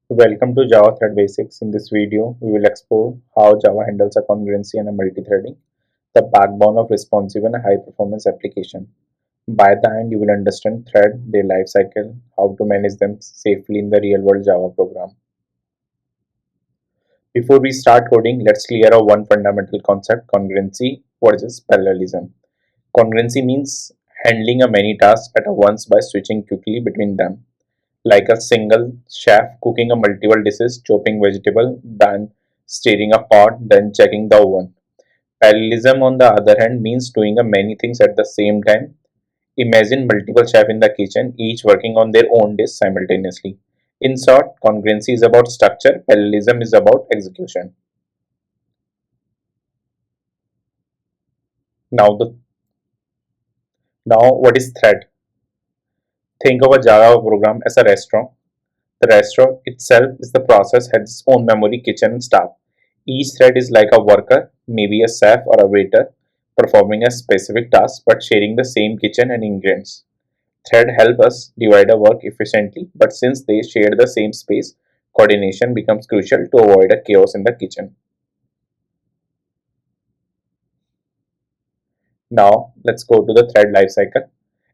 Welcome to Java Thread Basics. In this video, we will explore how Java handles a concurrency and a multi-threading, the backbone of responsive and high-performance application. By the end, you will understand thread, their life cycle, how to manage them safely in the real-world Java program. Before we start coding, let's clear up one fundamental concept: concurrency versus parallelism. Concurrency means handling a many tasks at once by switching quickly between them, like a single chef cooking a multiple dishes, chopping vegetable, then stirring a pot, then checking the oven. Parallelism, on the other hand, means doing a many things at the same time. Imagine multiple chefs in the kitchen, each working on their own dish simultaneously. In short, concurrency is about structure, parallelism is about execution. Now, what is thread? Think of a Java program as a restaurant. The restaurant itself is the process, has its own memory, kitchen, and staff. Each thread is like a worker, maybe a chef or a waiter, performing a specific task but sharing the same kitchen and ingredients. Thread help us divide our work efficiently, but since they share the same space, coordination becomes crucial to avoid a chaos in the kitchen. Now, let's go to the thread lifecycle.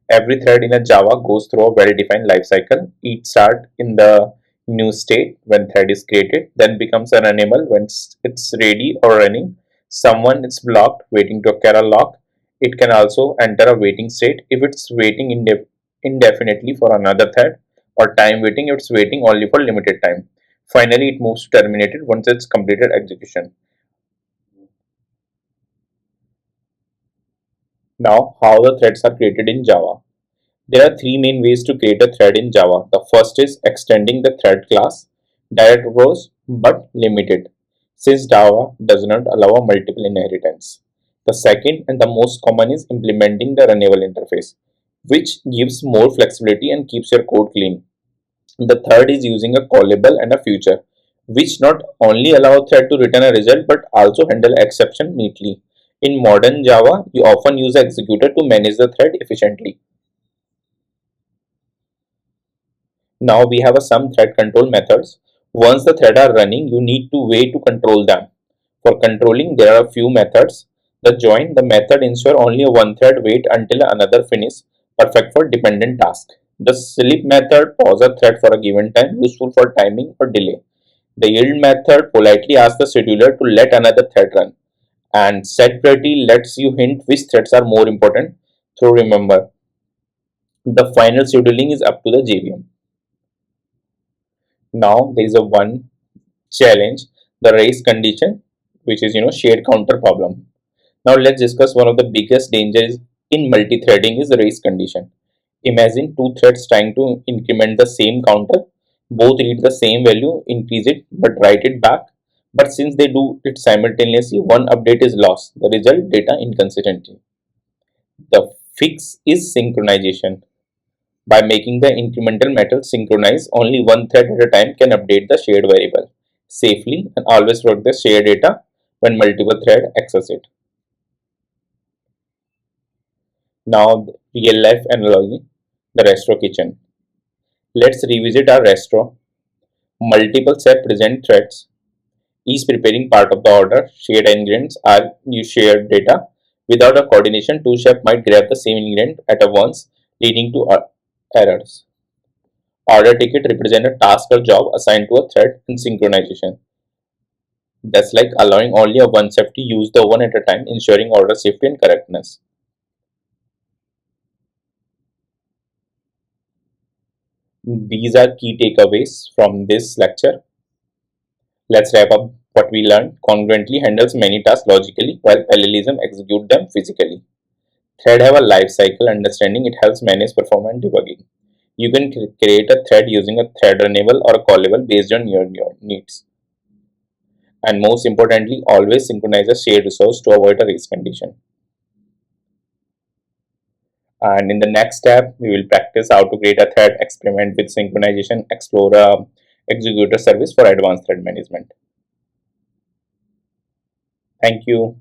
Every thread in a Java goes through a well-defined lifecycle. Each starts in the new state when thread is created, then becomes a runnable when it's ready or running. Someone is blocked waiting to occur a lock. It can also enter a waiting state if it's waiting indefinitely for another thread, or time waiting if it's waiting only for limited time. Finally, it moves to terminated once it's completed execution. Now, how the threads are created in Java. There are three main ways to create a thread in Java. The first is extending the thread class, direct approach but limited, since Java does not allow a multiple inheritance. The second and the most common is implementing the runnable interface, which gives more flexibility and keeps your code clean. The third is using a callable and a future, which not only allow a thread to return a result but also handle exception neatly. In modern Java, you often use an executor to manage the thread efficiently. Now we have some thread control methods. Once the thread are running, you need to way to control them. For controlling, there are a few methods. The join, the method ensure only one thread wait until another finish, perfect for dependent task. The sleep method pause a thread for a given time, useful for timing or delay. The yield method politely asks the scheduler to let another thread run. And set priority lets you hint which threads are more important. So remember, the final scheduling is up to the JVM. Now there is a one challenge, the race condition, which is shared counter problem. Now let's discuss one of the biggest dangers in multi-threading is the race condition. Imagine two threads trying to increment the same counter, both read the same value, increase it but write it back, but since they do it simultaneously, one update is lost, the result data inconsistency. The fix is synchronization. By making the incremental method synchronize, only one thread at a time can update the shared variable safely and always work the shared data when multiple threads access it. Now, real life analogy, the restaurant kitchen. Let's revisit our restaurant. Multiple set present threads, each preparing part of the order. Shared ingredients are you shared data. Without a coordination, two chefs might grab the same ingredient at once, leading to errors. Order ticket represent a task or job assigned to a thread in synchronization. That's like allowing only a one chef to use the one at a time, ensuring order safety and correctness. These are key takeaways from this lecture. Let's wrap up what we learned. Congruently handles many tasks logically, while parallelism executes them physically. Thread have a life cycle understanding. It helps manage performance debugging. You can create a thread using a thread runnable or a callable based on your needs. And most importantly, always synchronize a shared resource to avoid a race condition. And in the next step, we will practice how to create a thread, experiment with synchronization, explore a executor service for advanced thread management. Thank you.